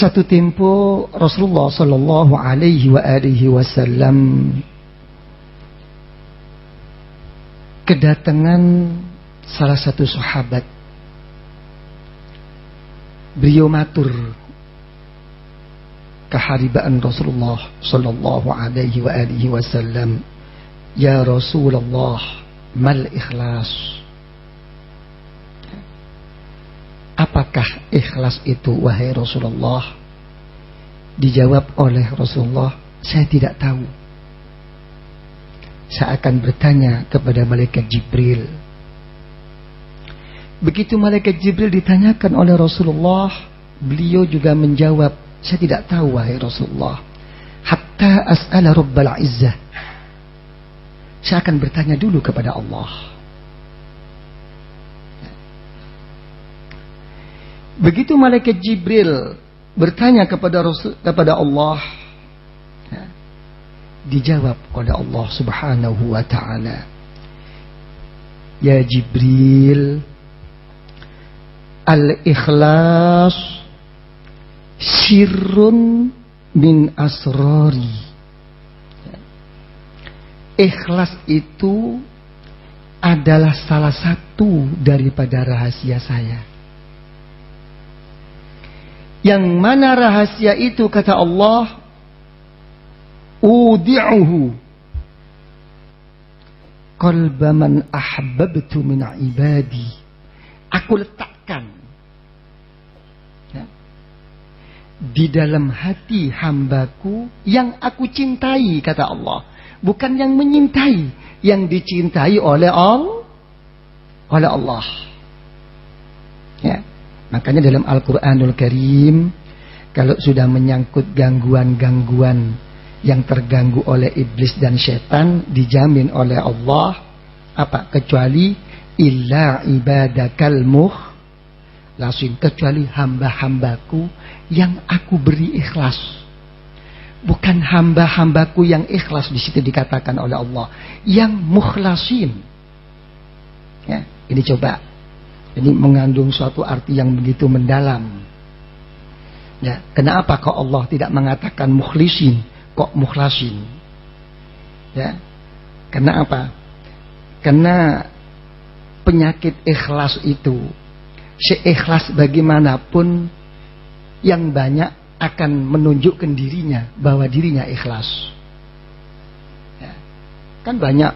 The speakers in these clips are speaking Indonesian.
Satu tempo Rasulullah sallallahu alaihi wasallam kedatangan salah satu sahabat. Beliau matur keharibaan Rasulullah sallallahu alaihi wasallam, "Ya Rasulullah, mal ikhlas?" Apakah ikhlas itu wahai Rasulullah? Dijawab oleh Rasulullah, "Saya tidak tahu." Saya akan bertanya kepada malaikat Jibril. Begitu malaikat Jibril ditanyakan oleh Rasulullah, beliau juga menjawab, "Saya tidak tahu wahai Rasulullah. Hatta as'ala Rabbal Izzah." Saya akan bertanya dulu kepada Allah. Begitu malaikat Jibril bertanya kepada Allah, dijawab oleh Allah Subhanahu wa taala, "Ya Jibril, al-ikhlas sirrun min asrari." Ikhlas itu adalah salah satu daripada rahasia saya. Yang mana rahasia itu, kata Allah, "Udi'uhu qalba man ahbabtu min ibadi." Aku letakkan di dalam hati hambaku yang aku cintai, kata Allah. Bukan yang menyintai, yang dicintai oleh Allah. Ya. Makanya dalam Al-Quranul Karim, kalau sudah menyangkut gangguan-gangguan yang terganggu oleh iblis dan setan, dijamin oleh Allah, apa? Kecuali illa ibadakal mukhlasin, kecuali hamba-hambaku yang aku beri ikhlas. Bukan hamba-hambaku yang ikhlas, di situ dikatakan oleh Allah, yang mukhlasin. Ya, ini coba. Ini mengandung suatu arti yang begitu mendalam. Ya, kenapa kok Allah tidak mengatakan mukhlisin, kok mukhlasin? Ya, karena apa? Karena penyakit ikhlas itu, seikhlas bagaimanapun, yang banyak akan menunjukkan dirinya bahwa dirinya ikhlas. Ya, kan banyak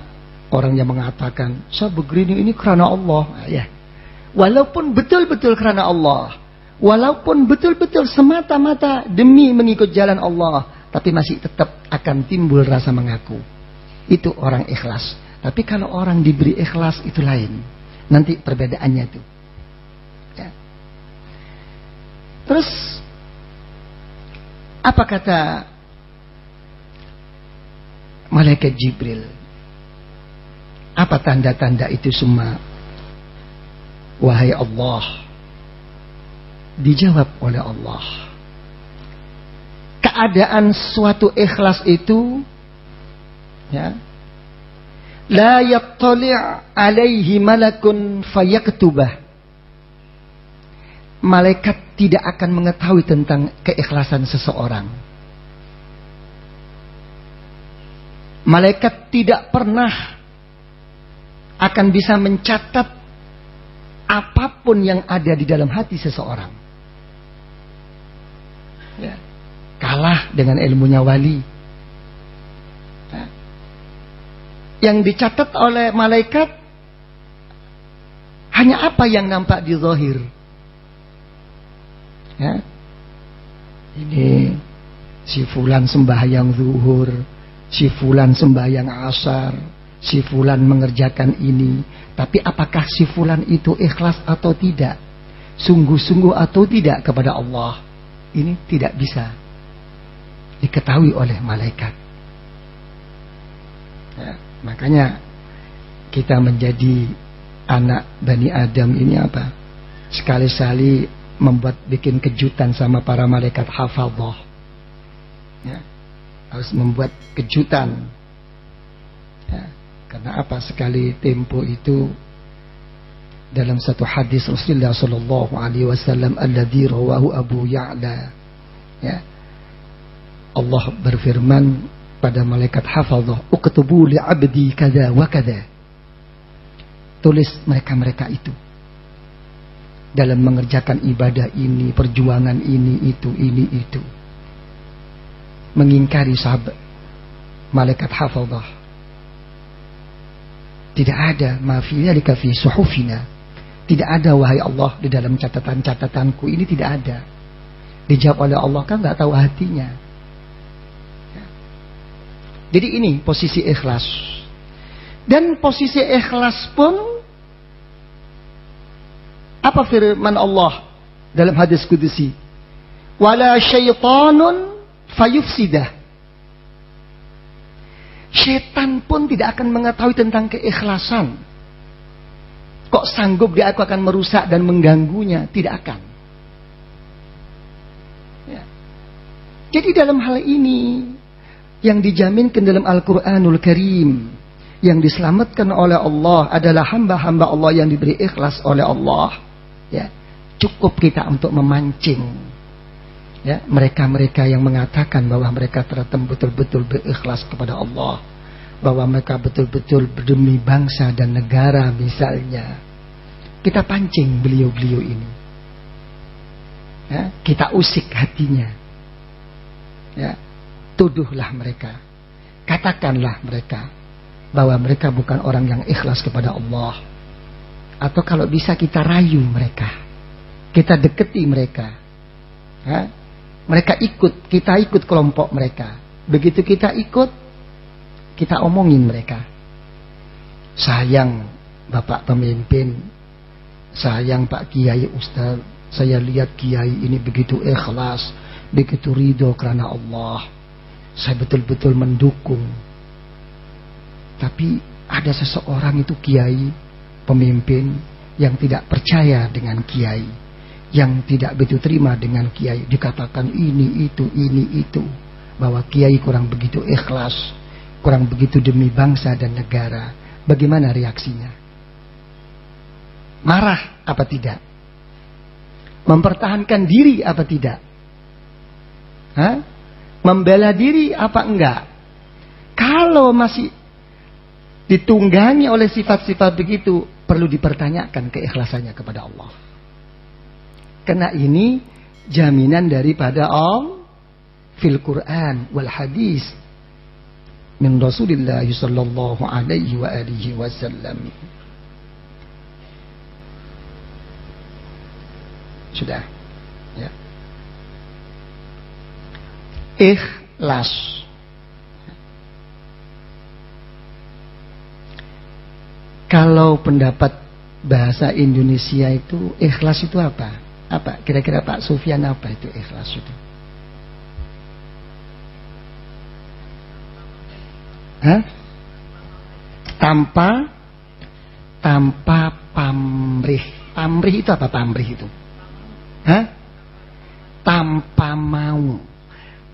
orang yang mengatakan, "Saya begini ini karena Allah." Ya. Walaupun betul-betul karena Allah, walaupun betul-betul semata-mata demi mengikut jalan Allah, tapi masih tetap akan timbul rasa mengaku. Itu orang ikhlas. Tapi kalau orang diberi ikhlas itu lain. Nanti perbedaannya itu. Ya. Terus apa kata malaikat Jibril? Apa tanda-tanda itu semua? Wahai Allah, dijawab oleh Allah, keadaan suatu ikhlas itu, ya, la yattali' alaihi malakun fayaktubah. Malaikat tidak akan mengetahui tentang keikhlasan seseorang. Malaikat tidak pernah akan bisa mencatat apapun yang ada di dalam hati seseorang. Ya. Kalah dengan ilmunya wali. Ya. Yang dicatat oleh malaikat hanya apa yang nampak di zahir. Ya. Ini si fulan sembahyang zuhur, si fulan sembahyang asar, si fulan mengerjakan ini. Tapi apakah si fulan itu ikhlas atau tidak, sungguh-sungguh atau tidak kepada Allah, ini tidak bisa diketahui oleh malaikat. Ya, makanya kita menjadi anak Bani Adam ini apa? Sekali-sekali membuat bikin kejutan sama para malaikat hafadzah. Ya, harus membuat kejutan. Ya. Karena apa? Sekali tempo itu dalam satu hadis Rasulullah sallallahu alaihi wasallam alladzi rawahu Abu Ya'la Ya. Allah berfirman pada malaikat hafadzah, "Uktubu li 'abdi kadza wa kadza." Tulis mereka-mereka itu dalam mengerjakan ibadah ini, perjuangan ini itu. Mengingkari sahabat malaikat hafadzah. Tidak ada ma fi dzalika fi suhufina. Tidak ada wahai Allah di dalam catatan-catatanku ini, tidak ada. Dijawab oleh Allah, kan nggak tahu hatinya. Jadi ini posisi ikhlas. Dan posisi ikhlas pun, apa firman Allah dalam hadis kudusi? Wala syaitanun fayufsidah. Setan pun tidak akan mengetahui tentang keikhlasan. Kok sanggup dia akan merusak dan mengganggunya? Tidak akan. Ya. Jadi dalam hal ini yang dijaminkan dalam Al-Quranul Karim, yang diselamatkan oleh Allah adalah hamba-hamba Allah yang diberi ikhlas oleh Allah. Ya, cukup kita untuk memancing. Ya, mereka-mereka yang mengatakan bahwa mereka betul-betul berikhlas kepada Allah, bahwa mereka betul-betul demi bangsa dan negara misalnya, kita pancing beliau-beliau ini. Ya, kita usik hatinya. Ya, tuduhlah mereka, katakanlah mereka bahwa mereka bukan orang yang ikhlas kepada Allah. Atau kalau bisa kita rayu mereka, kita deketi mereka. Ya, mereka ikut, kita ikut kelompok mereka. Begitu kita ikut, kita omongin mereka. Sayang Bapak pemimpin, sayang Pak Kiai Ustaz, saya lihat Kiai ini begitu ikhlas, begitu ridho karena Allah. Saya betul-betul mendukung. Tapi ada seseorang itu Kiai, pemimpin, yang tidak percaya dengan Kiai, yang tidak begitu terima dengan Kiai. Dikatakan ini itu, bahwa Kiai kurang begitu ikhlas, kurang begitu demi bangsa dan negara. Bagaimana reaksinya? Marah apa tidak? Mempertahankan diri apa tidak? Hah? Membela diri apa enggak? Kalau masih ditunggangi oleh sifat-sifat begitu, perlu dipertanyakan keikhlasannya kepada Allah. Karena ini jaminan daripada Allah fil Quran wal hadis min Rasulillah sallallahu alaihi wa alihi wasallam. Sudah, ya. Ikhlas. Kalau pendapat bahasa Indonesia itu ikhlas itu apa? Apa? Kira-kira Pak Sufyan apa itu ikhlas itu? Hah? Tanpa pamrih. Pamrih itu apa pamrih itu? Hah? Tanpa mau.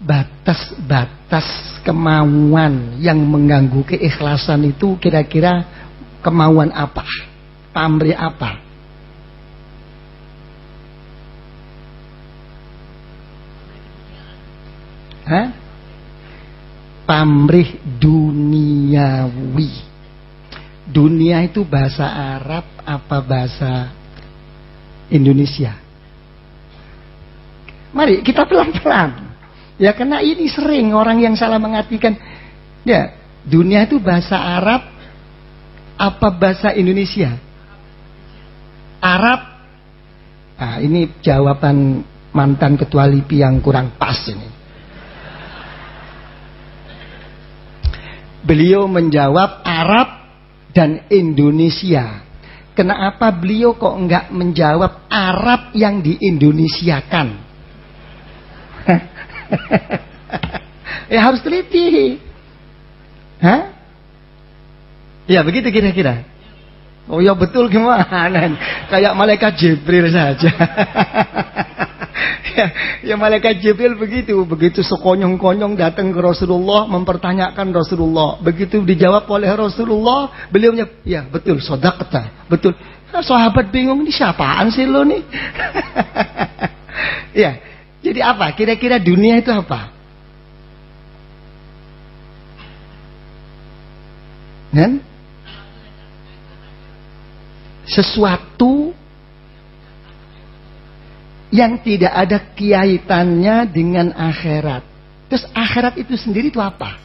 Batas-batas kemauan yang mengganggu keikhlasan itu kira-kira kemauan apa? Pamrih apa? Hah? Pamrih duniawi. Dunia itu bahasa Arab apa bahasa Indonesia? Mari kita pelan-pelan. Ya, karena ini sering orang yang salah mengartikan. Ya, dunia itu bahasa Arab apa bahasa Indonesia? Arab. Nah, ini jawaban mantan ketua LIPI yang kurang pas ini. Beliau menjawab Arab dan Indonesia. Kenapa beliau kok enggak menjawab Arab yang diindonesiakan? Ya harus teliti. Hah? Ya begitu kira-kira. Oh ya betul gimana? Kayak malaikat Jibril saja. Ya malaikat Jibril begitu sekonyong-konyong datang ke Rasulullah mempertanyakan Rasulullah. Begitu dijawab oleh Rasulullah, beliaunya ya betul, shadaqta, betul. Nah, sahabat bingung, ini siapaan sih lo nih? Ya, Jadi apa? Kira-kira dunia itu apa? Kan? Sesuatu yang tidak ada kaitannya dengan akhirat. Terus akhirat itu sendiri itu apa?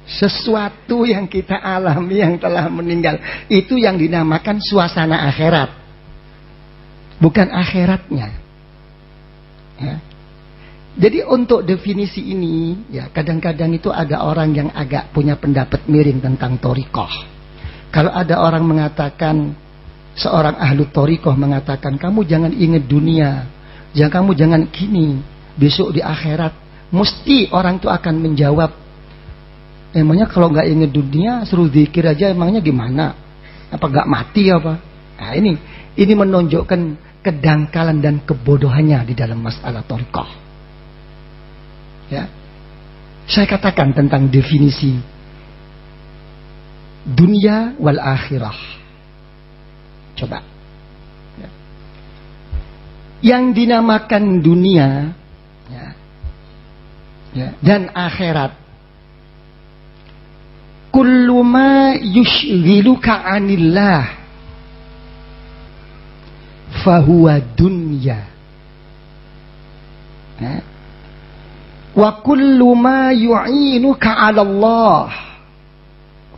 Sesuatu yang kita alami yang telah meninggal. Itu yang dinamakan suasana akhirat. Bukan akhiratnya. Ya. Jadi untuk definisi ini, ya kadang-kadang itu ada orang yang agak punya pendapat miring tentang thariqah. Kalau ada orang mengatakan, seorang ahlu thariqah mengatakan, kamu jangan ingat dunia, kamu jangan gini, besok di akhirat. Mesti orang itu akan menjawab, emangnya kalau nggak ingat dunia, suruh zikir aja, emangnya gimana? Apa nggak mati apa? Nah ini menunjukkan kedangkalan dan kebodohannya di dalam masalah thariqah. Ya, saya katakan tentang definisi dunia wal akhirah. Coba. Ya. Yang dinamakan dunia, dan akhirat, kullu ma yushghiluka 'anillah fahuwa dunya. Ya. Wa kullu ma yu'inuka 'ala Allah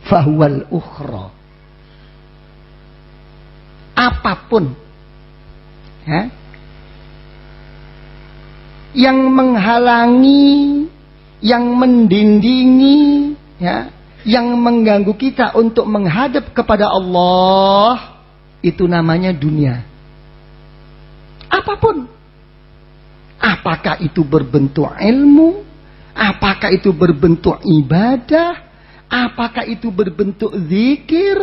fahuwal ukhra. Apapun yang menghalangi, yang mendindingi, yang mengganggu kita untuk menghadap kepada Allah, itu namanya dunia. Apapun. Apakah itu berbentuk ilmu? Apakah itu berbentuk ibadah? Apakah itu berbentuk zikir?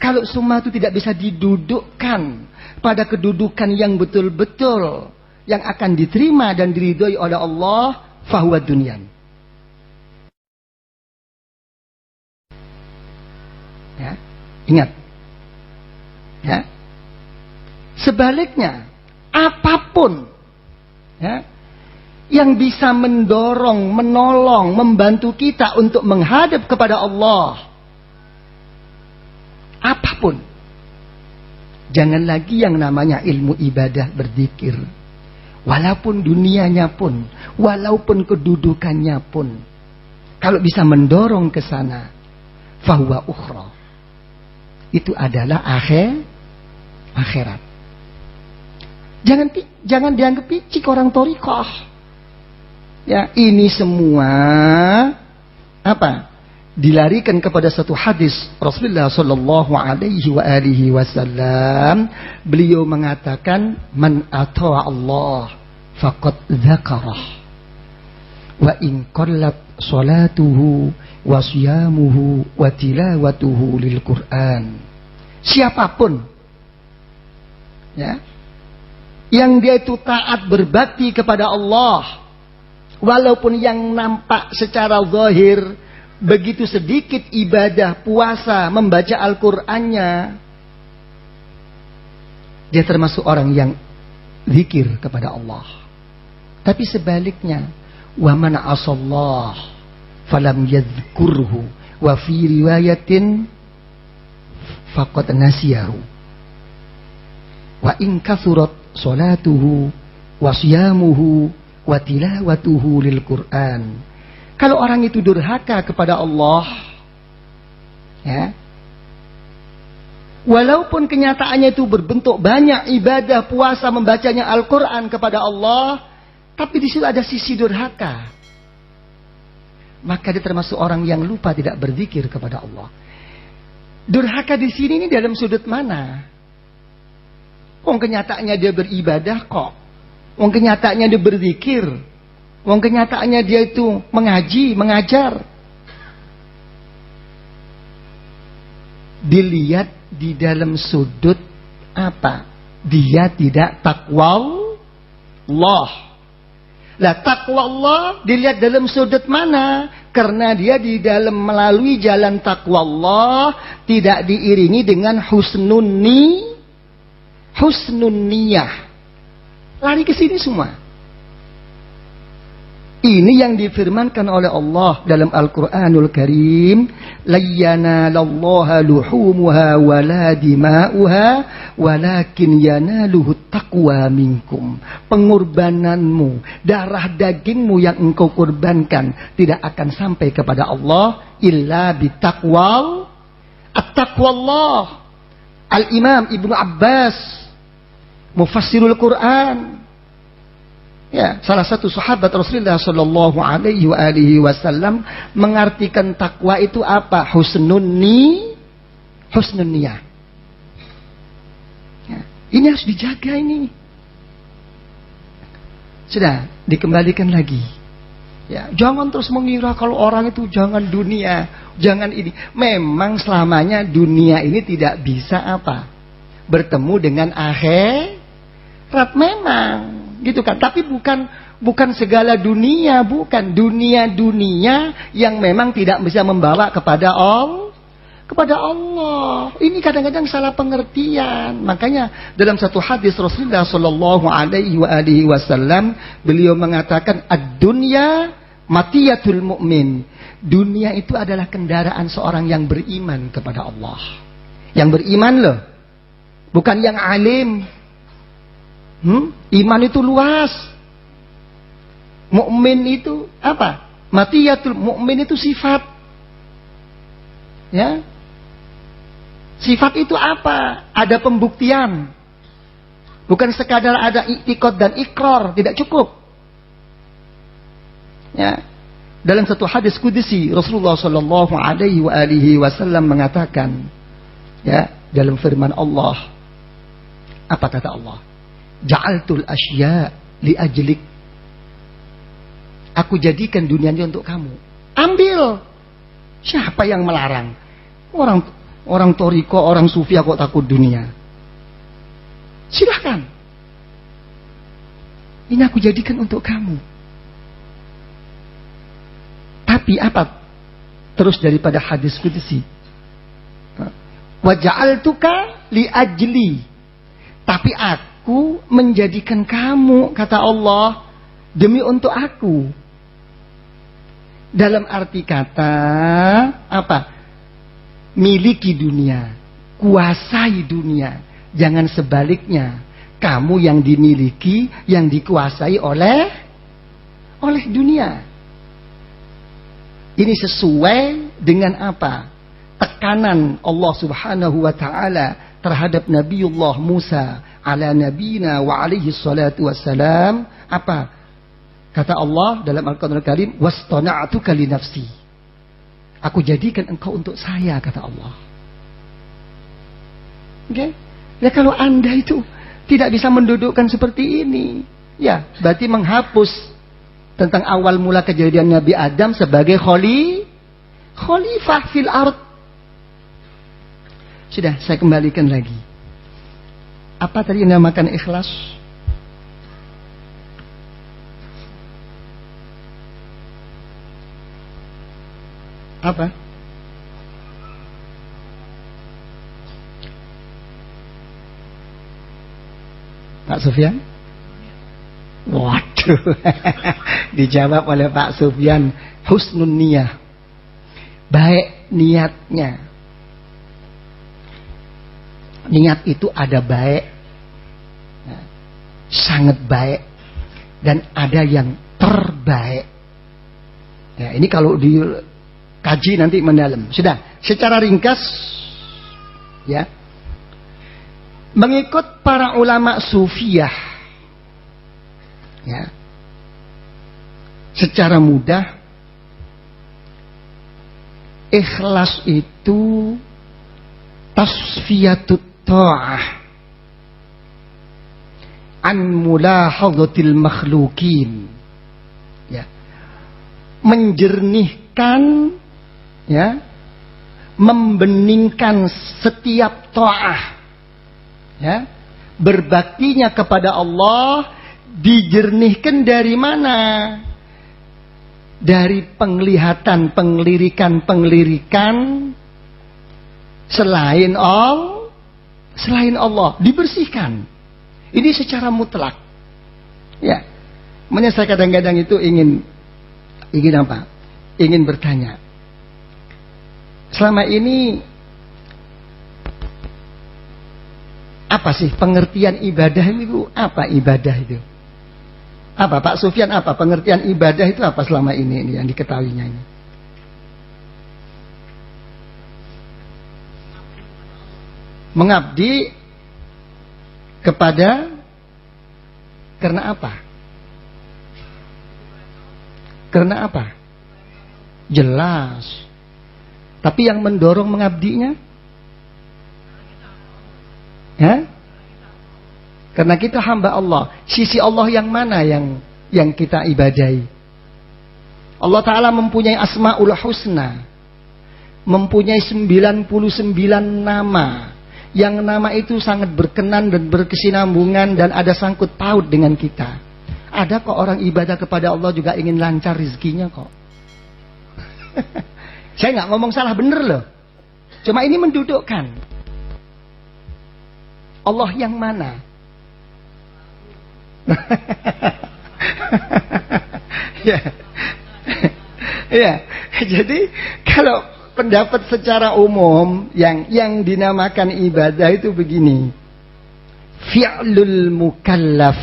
Kalau semua itu tidak bisa didudukkan pada kedudukan yang betul-betul, yang akan diterima dan diridhoi oleh Allah, fahuwa dunyan. Ya, ingat. Ya. Sebaliknya, apapun yang bisa mendorong, menolong, membantu kita untuk menghadap kepada Allah, apapun, jangan lagi yang namanya ilmu ibadah berzikir, walaupun dunianya pun, walaupun kedudukannya pun, kalau bisa mendorong ke sana, fahuwa ukhra, itu adalah akhirat. Jangan dianggap picik orang thariqah. Ya, ini semua dilarikan kepada satu hadis Rasulullah sallallahu alaihi wasallam. Beliau mengatakan, man ata'a Allah faqad dzakarah wa in qallat salatuhu wa siyamuhu wa tilawatuhu lil Qur'an. Siapapun yang dia itu taat berbakti kepada Allah, walaupun yang nampak secara zahir begitu sedikit ibadah, puasa, membaca Al-Qur'annya, dia termasuk orang yang zikir kepada Allah. Tapi sebaliknya, wa man asallah falam yadhkurhu wa fi riwayatin faqad nasiyahu wa in kathurat salatuhu wa siyamuhu wa tilawatuhu lil Qur'an. Kalau orang itu durhaka kepada Allah, walaupun kenyataannya itu berbentuk banyak ibadah, puasa, membacanya Al-Qur'an kepada Allah, tapi di situ ada sisi durhaka, maka dia termasuk orang yang lupa tidak berzikir kepada Allah. Durhaka di sini ini dalam sudut mana? Kenyataannya dia beribadah kok. Kenyataannya dia berzikir. Kenyataannya dia itu mengaji, mengajar. Dilihat di dalam sudut apa? Dia tidak takwa Allah. Lah takwa Allah dilihat dalam sudut mana? Karena dia di dalam melalui jalan takwa Allah tidak diiringi dengan husnun niyah. Lari ke sini semua. Ini yang difirmankan oleh Allah dalam Al-Quranul Karim. La yanalallaha luhumuha wala dima'uha walakin yanaluhu taqwa minkum. Pengorbananmu, darah dagingmu yang engkau korbankan tidak akan sampai kepada Allah illa bitaqwal at-taqwallah. Al-Imam Ibnu Abbas, mufassirul Quran, ya, salah satu sahabat Rasulullah Shallallahu Alaihi Wasallam mengartikan takwa itu apa? Husnun niyah. Ya, ini harus dijaga ini. Sudah dikembalikan lagi. Ya, jangan terus mengira kalau orang itu jangan dunia, jangan ini. Memang selamanya dunia ini tidak bisa apa? Bertemu dengan akhirat memang. Gitu kan, tapi bukan segala dunia, bukan dunia yang memang tidak bisa membawa kepada Allah. Ini kadang-kadang salah pengertian. Makanya dalam satu hadis Rasulullah Shallallahu Alaihi Wasallam beliau mengatakan ad-dunya matiyatul mu'min. Dunia itu adalah kendaraan seorang yang beriman kepada Allah. Yang beriman loh, bukan yang alim. Iman itu luas. Mukmin itu apa? Matiyatul mukmin itu sifat. Ya. Sifat itu apa? Ada pembuktian. Bukan sekadar ada i'tiqad dan ikrar, tidak cukup. Ya. Dalam satu hadis qudsi Rasulullah Shallallahu Alaihi Wasallam mengatakan, ya, dalam firman Allah, apa kata Allah? Ja'altul asya li ajlik. Aku jadikan dunia ini untuk kamu. Ambil. Siapa yang melarang? Orang toriko, orang sufi kok takut dunia. Silahkan. Ini aku jadikan untuk kamu. Tapi apa? Terus daripada hadis qudsi. Wa ja'altuka li ajli. Tapi aku menjadikan kamu, kata Allah, demi untuk aku. Dalam arti kata apa? Miliki dunia, kuasai dunia. Jangan sebaliknya, kamu yang dimiliki, yang dikuasai oleh dunia. Ini sesuai dengan apa? Tekanan Allah Subhanahu wa taala terhadap Nabiullah Musa ala nabiyina wa alaihi salatu wassalam. Apa kata Allah dalam Al-Quranul Karim? Wastana'tuka li nafsi. Aku jadikan engkau untuk saya, kata Allah. Oke? Ya, kalau Anda itu tidak bisa mendudukkan seperti ini, ya berarti menghapus tentang awal mula kejadian Nabi Adam sebagai khalifah fil ard. Sudah, saya kembalikan lagi. Apa tadi yang dinamakan ikhlas? Apa? Pak Sufyan? Waduh. Dijawab oleh Pak Sufyan, husnun niyah. Baik niatnya. Niat itu ada baik, sangat baik, dan ada yang terbaik. Ya, ini kalau dikaji nanti mendalam. Sudah, secara ringkas, ya, mengikut para ulama sufiyah, ya, secara mudah, ikhlas itu tasfiyatut ta'ah an mulahadhatil makhlukin, ya, menjernihkan, ya, membeningkan setiap ta'ah, ya, berbaktinya kepada Allah dijernihkan dari mana? dari penglihatan, penglirikan selain Allah, dibersihkan. Ini secara mutlak. Ya. Makanya saya kadang-kadang itu ingin apa? Ingin bertanya. Selama ini apa sih pengertian ibadah itu? Apa ibadah itu? Apa Pak Sufyan, apa pengertian ibadah itu apa selama ini yang diketahuinya ini? Mengabdi kepada karena apa? Karena apa? Jelas. Tapi yang mendorong mengabdinya? Ya? Karena kita hamba Allah. Sisi Allah yang mana yang kita ibadahi? Allah Ta'ala mempunyai Asma'ul Husna. Mempunyai 99 nama. Yang nama itu sangat berkenan dan berkesinambungan dan ada sangkut paut dengan kita. Ada kok orang ibadah kepada Allah juga ingin lancar rezekinya kok. Saya nggak ngomong salah bener loh. Cuma ini mendudukkan. Allah yang mana? Ya. Ya. Jadi kalau pendapat secara umum yang dinamakan ibadah itu begini. Fi'lul mukallaf.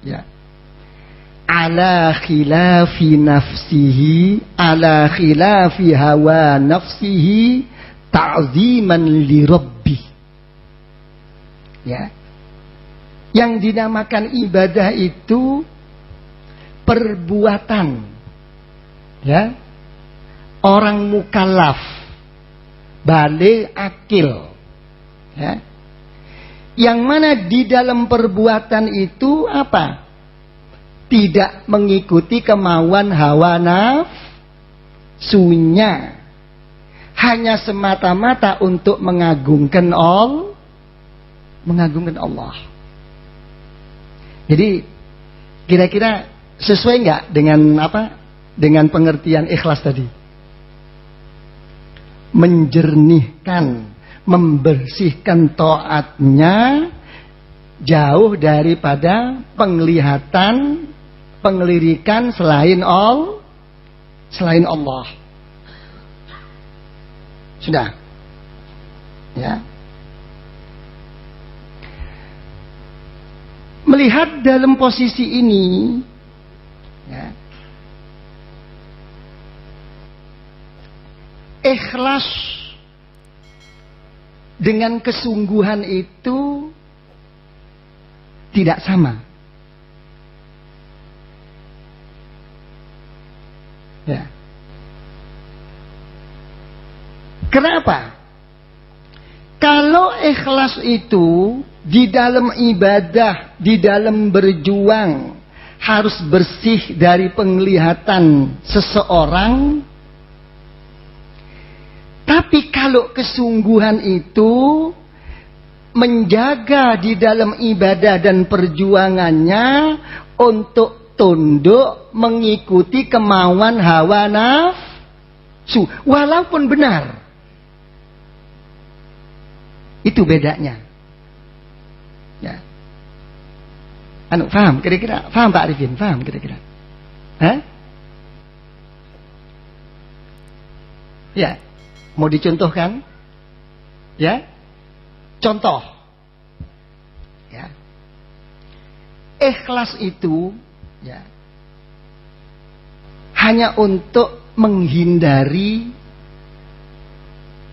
Ya. Ala khilafi nafsihi, ala khilafi hawa nafsihi, ta'ziman li rabbi. Ya. Yang dinamakan ibadah itu perbuatan, ya, orang mukallaf, baligh akil, ya, yang mana di dalam perbuatan itu apa? Tidak mengikuti kemauan hawa nafsunya, hanya semata-mata untuk mengagungkan Allah. Jadi kira-kira sesuai nggak dengan apa? Dengan pengertian ikhlas tadi? Menjernihkan, membersihkan taatnya jauh daripada penglihatan, penglirikan selain Allah. Sudah. Ya. Melihat dalam posisi ini, ya, ikhlas dengan kesungguhan itu tidak sama. Ya. Kenapa? Kalau ikhlas itu di dalam ibadah, di dalam berjuang harus bersih dari penglihatan seseorang. Tapi kalau kesungguhan itu menjaga di dalam ibadah dan perjuangannya untuk tunduk mengikuti kemauan hawa nafsu, walaupun benar. Itu bedanya. Ya. Paham kira-kira? Paham Pak Arifin? Paham kira-kira? Hah? Ya. Mau dicontohkan? Ya. Contoh. Ya. Ikhlas itu, ya, hanya untuk menghindari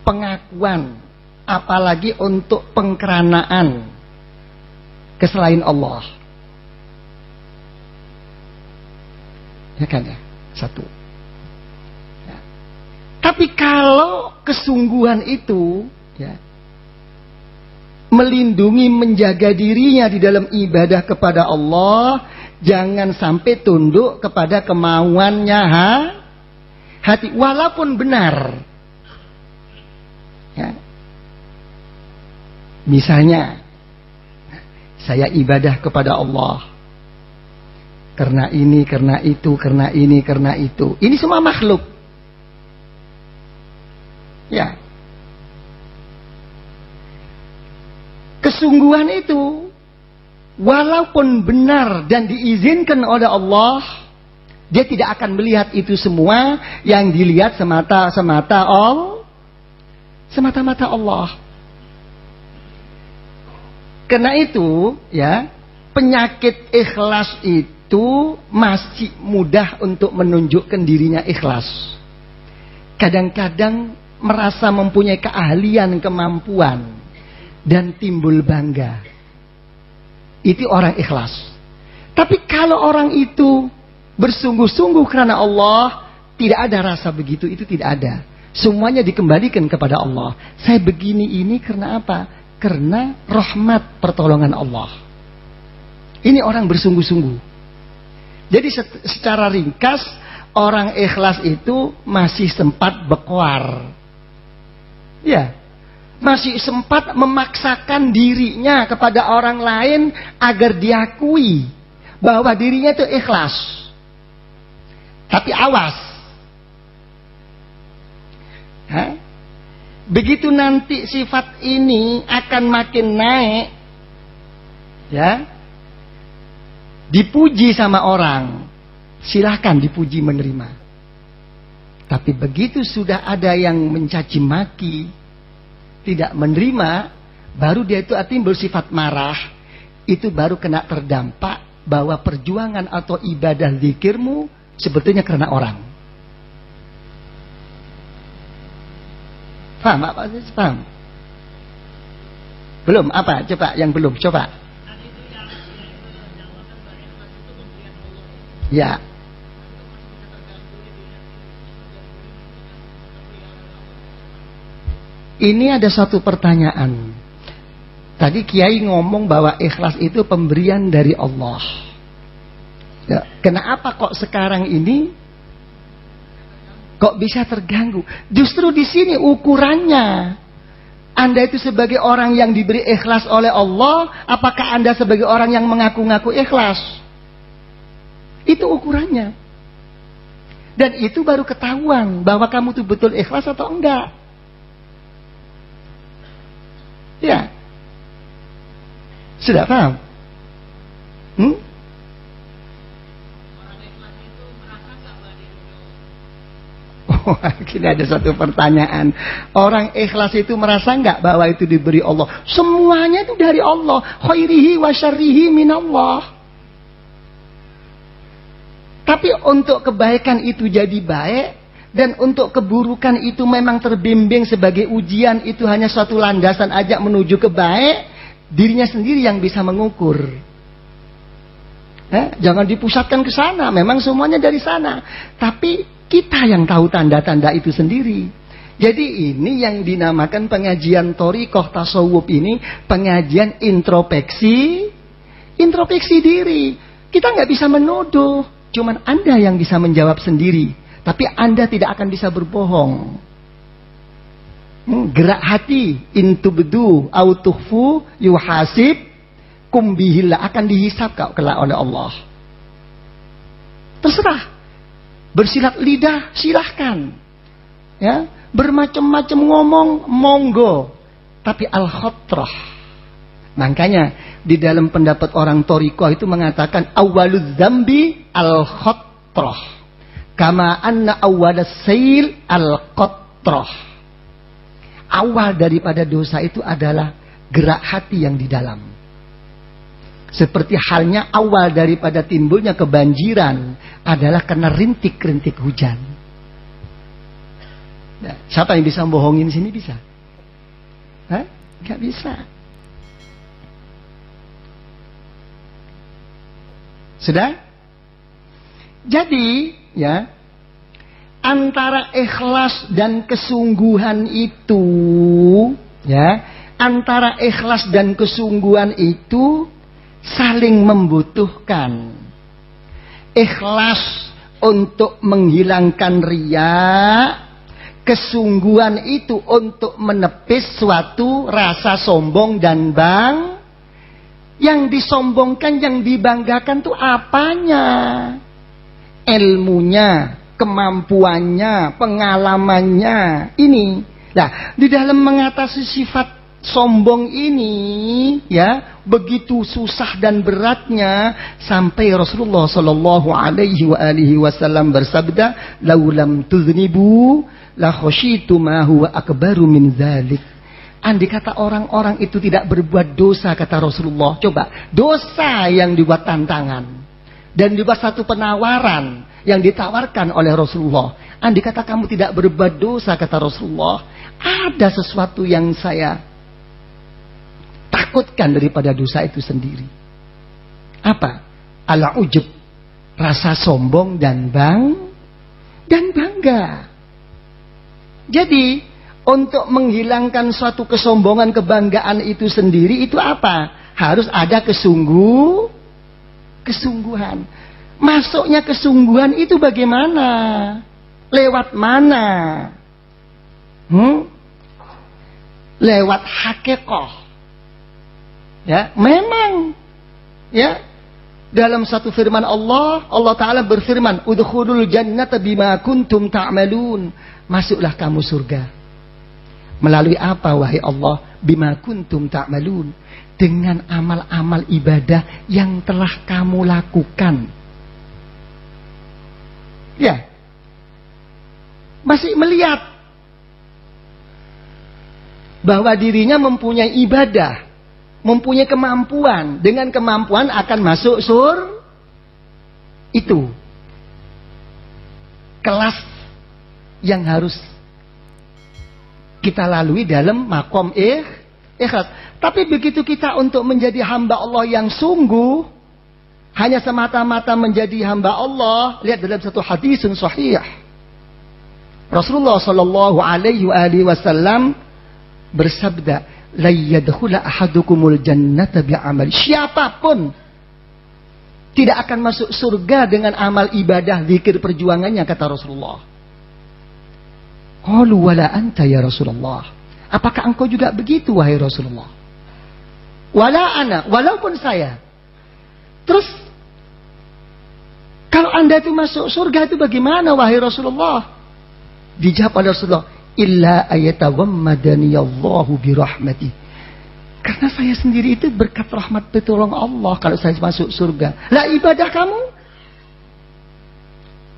pengakuan, apalagi untuk pengkeranaan keselain Allah. Ya kan ya? Satu. Ya. Tapi kalau kesungguhan itu, ya, melindungi, menjaga dirinya di dalam ibadah kepada Allah, jangan sampai tunduk kepada kemauannya hati, walaupun benar. Ya. Misalnya, saya ibadah kepada Allah karena ini, karena itu, karena ini, karena itu. Ini semua makhluk. Ya. Kesungguhan itu walaupun benar dan diizinkan oleh Allah, dia tidak akan melihat itu semua. Yang dilihat semata-mata Allah. Karena itu, ya, penyakit ikhlas itu masih mudah untuk menunjukkan dirinya ikhlas. Kadang-kadang merasa mempunyai keahlian, kemampuan, dan timbul bangga. Itu orang ikhlas. Tapi kalau orang itu bersungguh-sungguh karena Allah, tidak ada rasa begitu, itu tidak ada. Semuanya dikembalikan kepada Allah. Saya begini ini karena apa? Karena rahmat pertolongan Allah. Ini orang bersungguh-sungguh. Jadi secara ringkas, orang ikhlas itu masih sempat bekwar. Ya, masih sempat memaksakan dirinya kepada orang lain agar diakui bahwa dirinya itu ikhlas. Tapi awas. Begitu nanti sifat ini akan makin naik, ya, dipuji sama orang, silahkan dipuji menerima. Tapi begitu sudah ada yang mencaci maki, tidak menerima, baru dia itu timbul sifat marah. Itu baru kena terdampak bahwa perjuangan atau ibadah zikirmu sebetulnya karena orang. Paham apa sih? Paham? Belum apa? Coba yang belum, coba. Ya. Ini ada satu pertanyaan. Tadi Kiai ngomong bahwa ikhlas itu pemberian dari Allah. Ya, kenapa kok sekarang ini kok bisa terganggu? Justru di sini ukurannya. Anda itu sebagai orang yang diberi ikhlas oleh Allah, apakah Anda sebagai orang yang mengaku-ngaku ikhlas? Itu ukurannya. Dan itu baru ketahuan bahwa kamu tuh betul ikhlas atau enggak. Ya. Sudah paham? Ini ada satu pertanyaan. Orang ikhlas itu merasa enggak bahwa itu diberi Allah? Semuanya itu dari Allah. Khairihi wa syarrihi minallah. Tapi untuk kebaikan itu jadi baik, dan untuk keburukan itu memang terbimbing sebagai ujian, itu hanya suatu landasan aja menuju ke baik, dirinya sendiri yang bisa mengukur. Jangan dipusatkan ke sana, memang semuanya dari sana. Tapi kita yang tahu tanda-tanda itu sendiri. Jadi ini yang dinamakan pengajian thoriqah tasawuf ini, pengajian introspeksi diri. Kita nggak bisa menuduh, cuman Anda yang bisa menjawab sendiri. Tapi Anda tidak akan bisa berbohong. Gerak hati, intubdu autuhfu yuhasib kumbihillah, akan dihisab kau kelak oleh Allah. Terserah. Bersilat lidah silahkan, ya, bermacam-macam ngomong monggo, tapi al-khatrah. Makanya di dalam pendapat orang thoriqah itu mengatakan awaluz dzambi al-khatrah, kama anna awalus sail al-qatrah. Awal daripada dosa itu adalah gerak hati yang di dalam. Seperti halnya awal daripada timbulnya kebanjiran adalah karena rintik-rintik hujan. Nah, siapa yang bisa bohongin sini bisa? Gak bisa. Sudah? Jadi, ya, antara ikhlas dan kesungguhan itu, ya, antara ikhlas dan kesungguhan itu saling membutuhkan. Ikhlas untuk menghilangkan riya, kesungguhan itu untuk menepis suatu rasa sombong dan Yang disombongkan, yang dibanggakan tuh apanya? Ilmunya, kemampuannya, pengalamannya. Ini. Nah, di dalam mengatasi sifat sombong ini, ya, begitu susah dan beratnya sampai Rasulullah Shallallahu Alaihi Wasallam bersabda, "Laulam tuznibu la khasyitu ma huwa akbaru min dzalik." Andai kata orang-orang itu tidak berbuat dosa, kata Rasulullah, coba dosa yang dibuat tantangan dan dibuat satu penawaran yang ditawarkan oleh Rasulullah. Andai kata kamu tidak berbuat dosa, kata Rasulullah, ada sesuatu yang saya takutkan daripada dosa itu sendiri. Apa? Al-ujub, rasa sombong dan bangga. Jadi untuk menghilangkan suatu kesombongan, kebanggaan itu sendiri, itu apa? Harus ada kesungguhan. Masuknya kesungguhan itu bagaimana? Lewat mana? Lewat hakikat. Ya, memang. Ya, dalam satu firman Allah Ta'ala berfirman, "Udkhulul jannata bima kuntum ta'malun." Masuklah kamu surga. Melalui apa wahai Allah? Bima kuntum ta'malun. Dengan amal-amal ibadah yang telah kamu lakukan. Ya. Masih melihat bahwa dirinya mempunyai ibadah, mempunyai kemampuan. Dengan kemampuan akan masuk itu. Kelas yang harus kita lalui dalam makom ikhlas. Tapi begitu kita untuk menjadi hamba Allah yang sungguh, hanya semata-mata menjadi hamba Allah, lihat dalam satu hadis sahih. Rasulullah Shallallahu Alaihi Wasallam bersabda, "La yadkhula ahadukumul jannata bi'amal." Siapapun tidak akan masuk surga dengan amal ibadah, zikir, perjuangannya, kata Rasulullah. Qalu wala anta ya Rasulullah. Apakah engkau juga begitu wahai Rasulullah? Wala ana, walaupun saya. Terus kalau Anda itu masuk surga itu bagaimana wahai Rasulullah? Dijawab oleh Rasulullah, illa ayatawammadani Allahu birahmati. Karena saya sendiri itu berkat rahmat pertolongan Allah kalau saya masuk surga. Lah ibadah kamu?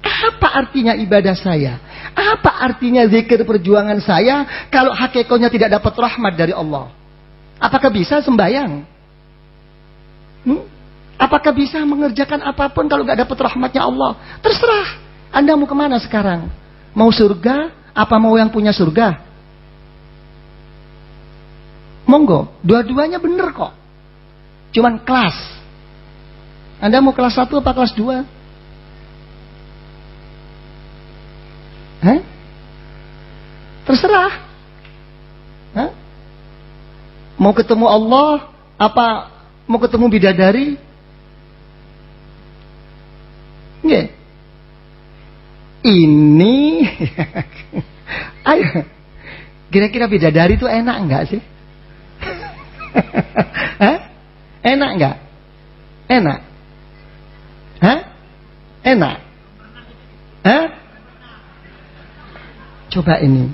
Apa artinya ibadah saya? Apa artinya zikir perjuangan saya kalau hakikatnya tidak dapat rahmat dari Allah? Apakah bisa sembahyang? Apakah bisa mengerjakan apapun kalau nggak dapat rahmatnya Allah? Terserah. Anda mau kemana sekarang? Mau surga? Apa mau yang punya surga? Monggo, dua-duanya bener kok. Cuman kelas. Anda mau kelas 1 apa kelas 2? Terserah. Mau ketemu Allah apa mau ketemu bidadari? Nggih. Ini ayo. Kira-kira bidadari itu enak enggak sih? Enak enggak? Enak. Enak. Coba ini.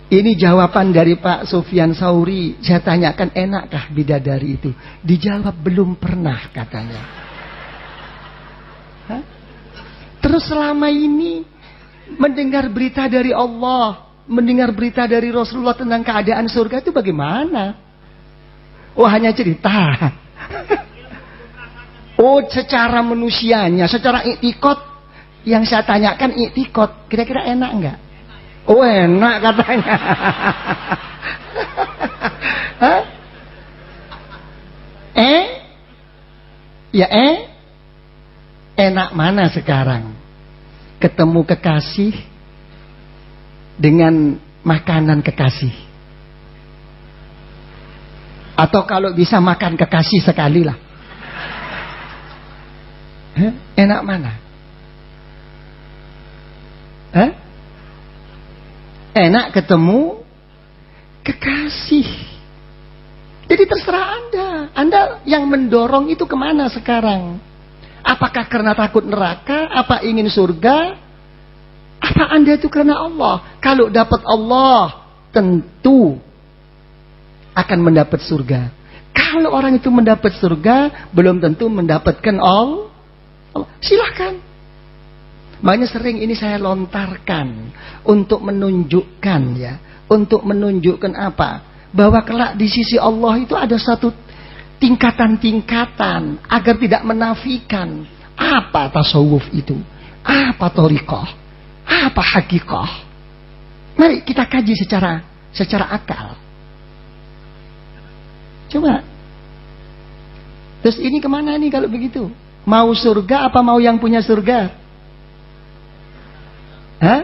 Ini jawaban dari Pak Sufyan Sauri. Saya tanyakan, enakkah bidadari itu? Dijawab belum pernah katanya. Terus selama ini mendengar berita dari Allah, mendengar berita dari Rasulullah tentang keadaan surga itu bagaimana? Oh, hanya cerita. Oh, secara manusianya, secara iktikad yang saya tanyakan iktikad, kira-kira enak enggak? Oh, enak katanya. Ya enak mana sekarang? Ketemu kekasih dengan makanan kekasih. Atau kalau bisa makan kekasih sekali lah. Enak mana? Enak ketemu kekasih. Jadi terserah Anda. Anda yang mendorong itu kemana sekarang? Apakah karena takut neraka? Apa ingin surga? Apa Anda itu karena Allah? Kalau dapat Allah, tentu akan mendapat surga. Kalau orang itu mendapat surga, belum tentu mendapatkan Allah. Silahkan. Makanya sering ini saya lontarkan untuk menunjukkan ya, untuk menunjukkan apa? Bahwa kelak di sisi Allah itu ada satu tingkatan-tingkatan agar tidak menafikan apa tasawuf itu, apa thariqah, apa hakikah. Mari kita kaji secara akal. Coba. Terus ini kemana nih kalau begitu? Mau surga apa mau yang punya surga? Hah?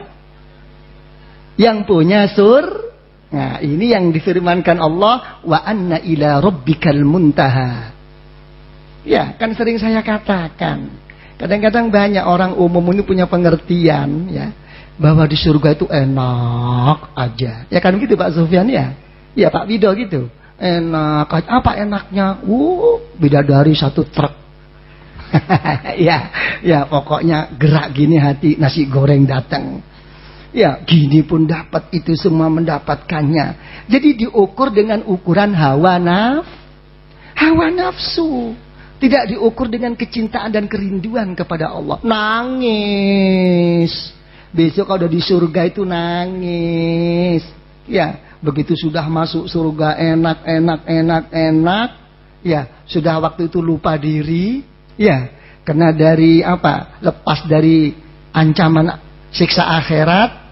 Yang punya Nah, ini yang difirmankan Allah, wa anna ila rabbikal muntaha. Ya, kan sering saya katakan. Kadang-kadang banyak orang umum ini punya pengertian ya, bahwa di surga itu enak aja. Ya kan gitu Pak Sufyan ya? Ya Pak Wido gitu. Enak, apa enaknya? Bidadari satu truk. ya pokoknya gerak gini hati nasi goreng datang. Ya gini pun dapat, itu semua mendapatkannya. Jadi diukur dengan ukuran hawa nafsu. Tidak diukur dengan kecintaan dan kerinduan kepada Allah. Nangis. Besok kalau udah di surga itu nangis. Ya, begitu sudah masuk surga enak. Ya, sudah waktu itu lupa diri. Ya, kena dari apa? Lepas dari ancaman siksa akhirat.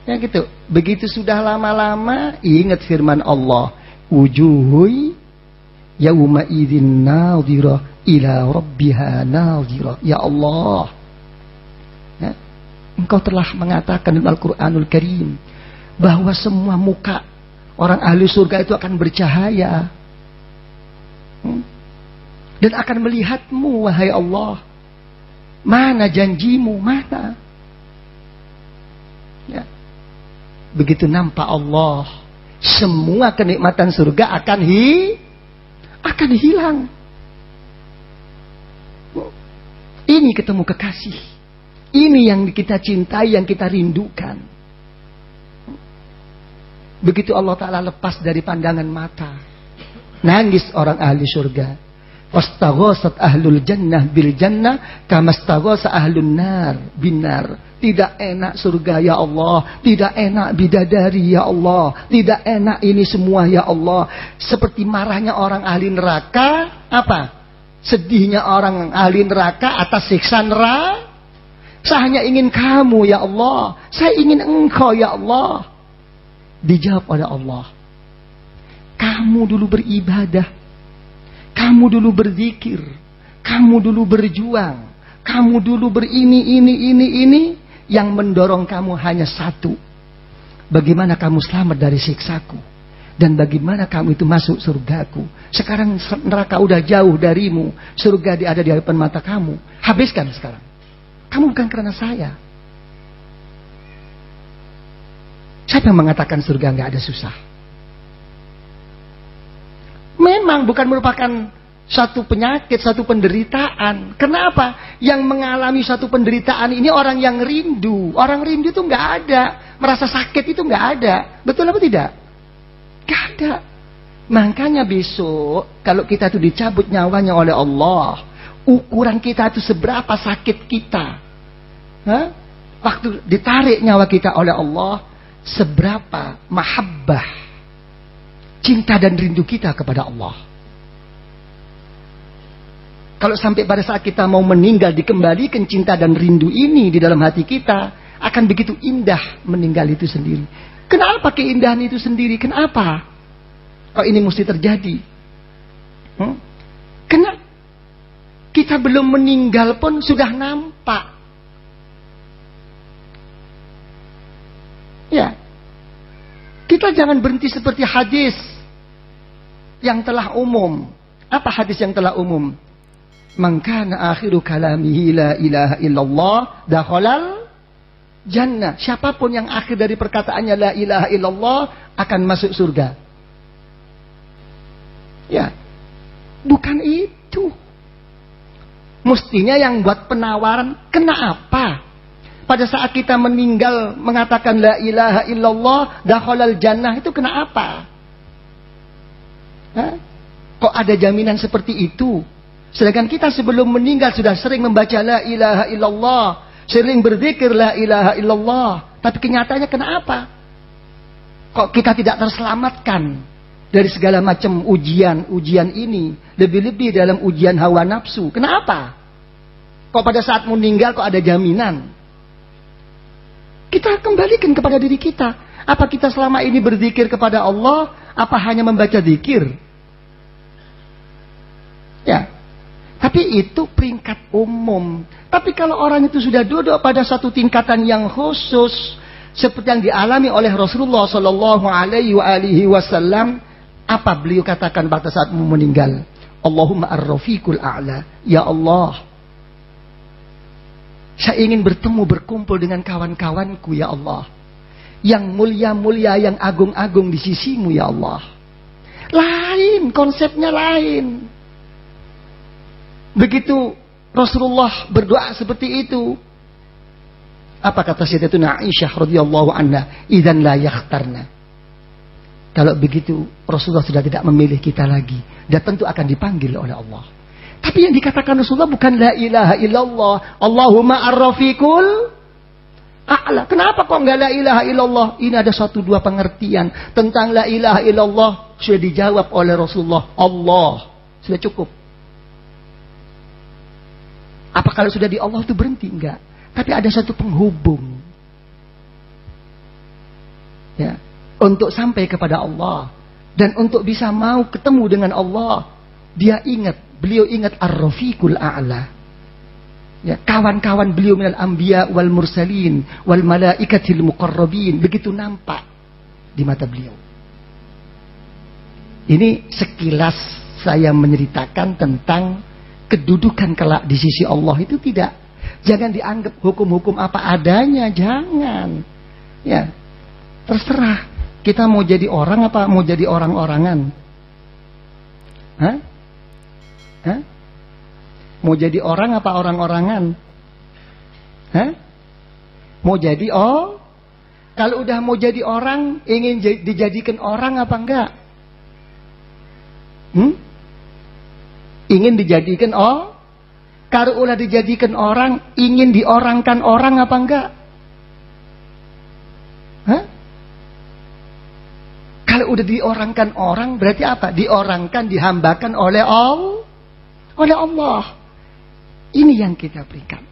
Ya gitu. Begitu sudah lama-lama ingat firman Allah, wujuhui yauma idzin nadhirah ila rabbiha nadhirah. Ya Allah, ya, Engkau telah mengatakan dalam Al-Qur'anul Karim bahwa semua muka orang ahli surga itu akan bercahaya. Dan akan melihatmu, wahai Allah. Mana janjimu? Mana? Ya. Begitu nampak Allah, semua kenikmatan surga akan hilang. Ini ketemu kekasih. Ini yang kita cintai, yang kita rindukan. Begitu Allah Ta'ala lepas dari pandangan mata, nangis orang ahli surga. Fastaghasat ahlul jannah bil jannah kamastaghasa ahlun nar bin nar. Tidak enak surga ya Allah, tidak enak bidadari ya Allah, tidak enak ini semua ya Allah. Seperti marahnya orang ahli neraka, apa? Sedihnya orang ahli neraka atas siksa neraka. Saya hanya ingin kamu ya Allah, saya ingin engkau ya Allah. Dijawab oleh Allah, kamu dulu beribadah, kamu dulu berzikir, kamu dulu berjuang, kamu dulu ini. Yang mendorong kamu hanya satu, bagaimana kamu selamat dari siksaku, dan bagaimana kamu itu masuk surgaku. Sekarang neraka udah jauh darimu, surga ada di hadapan mata kamu. Habiskan sekarang. Kamu bukan karena saya. Siapa yang mengatakan surga nggak ada susah? Memang bukan merupakan satu penyakit, satu penderitaan. Kenapa? Yang mengalami satu penderitaan ini orang yang rindu. Orang rindu itu nggak ada. Merasa sakit itu nggak ada. Betul apa tidak? Nggak ada. Makanya besok kalau kita itu dicabut nyawanya oleh Allah, ukuran kita itu seberapa sakit kita. Waktu ditarik nyawa kita oleh Allah, seberapa mahabbah, cinta dan rindu kita kepada Allah. Kalau sampai pada saat kita mau meninggal dikembalikan cinta dan rindu ini di dalam hati kita, akan begitu indah meninggal itu sendiri. Kenapa keindahan itu sendiri? Kenapa? Kok ini mesti terjadi? Kenapa? Kita belum meninggal pun sudah nampak. Ya. Kita jangan berhenti seperti hadis yang telah umum. Apa hadis yang telah umum? Man kana akhiru kalamihi la ilaha illallah dakhalal jannah. Siapapun yang akhir dari perkataannya la ilaha illallah akan masuk surga. Ya. Bukan itu. Mestinya yang buat penawaran, kenapa? Pada saat kita meninggal mengatakan la ilaha illallah, dakhalal jannah, itu kenapa? Hah? Kok ada jaminan seperti itu? Sedangkan kita sebelum meninggal sudah sering membaca la ilaha illallah, sering berzikir la ilaha illallah. Tapi kenyataannya kenapa? Kok kita tidak terselamatkan dari segala macam ujian ini? Lebih-lebih dalam ujian hawa nafsu. Kenapa? Kok pada saat meninggal kok ada jaminan? Kita kembalikan kepada diri kita. Apa kita selama ini berzikir kepada Allah? Apa hanya membaca zikir? Ya. Tapi itu peringkat umum. Tapi kalau orang itu sudah duduk pada satu tingkatan yang khusus, seperti yang dialami oleh Rasulullah Sallallahu Alaihi Wasallam, apa beliau katakan pada saat meninggal? Allahumma ar-rafiqul a'la. Ya Allah, saya ingin bertemu berkumpul dengan kawan-kawanku ya Allah, yang mulia-mulia, yang agung-agung di sisimu ya Allah. Lain, konsepnya lain. Begitu Rasulullah berdoa seperti itu, apa kata Sayyidatuna Aisyah radhiyallahu anha? Idzan la yakhtarna. Kalau begitu Rasulullah sudah tidak memilih kita lagi, dan tentu akan dipanggil oleh Allah. Tapi yang dikatakan Rasulullah bukan la ilaha illallah, Allahumma ar-rafiqul a'la. Kenapa kok enggak la ilaha illallah? Ini ada satu dua pengertian tentang la ilaha illallah sudah dijawab oleh Rasulullah. Allah sudah cukup. Apa kalau sudah di Allah itu berhenti? Enggak. Tapi ada satu penghubung. Ya, untuk sampai kepada Allah dan untuk bisa mau ketemu dengan Allah, beliau ingat ar-rafiqul a'la. Ya, kawan-kawan beliau minal anbiya wal mursalin wal malaikatil muqarrabin, begitu nampak di mata beliau. Ini sekilas saya menceritakan tentang kedudukan kelak di sisi Allah itu tidak. Jangan dianggap hukum-hukum apa adanya, jangan. Ya, terserah. Kita mau jadi orang apa mau jadi orang-orangan? Hah? Hah? Mau jadi orang apa orang-orangan? Hah? Mau jadi kalau udah mau jadi orang, ingin dijadikan orang apa enggak? Ingin dijadikan kalau udah dijadikan orang, ingin diorangkan orang apa enggak? Hah? Kalau udah diorangkan orang, berarti apa? Diorangkan, dihambakan oleh Allah. Ini yang kita berikan.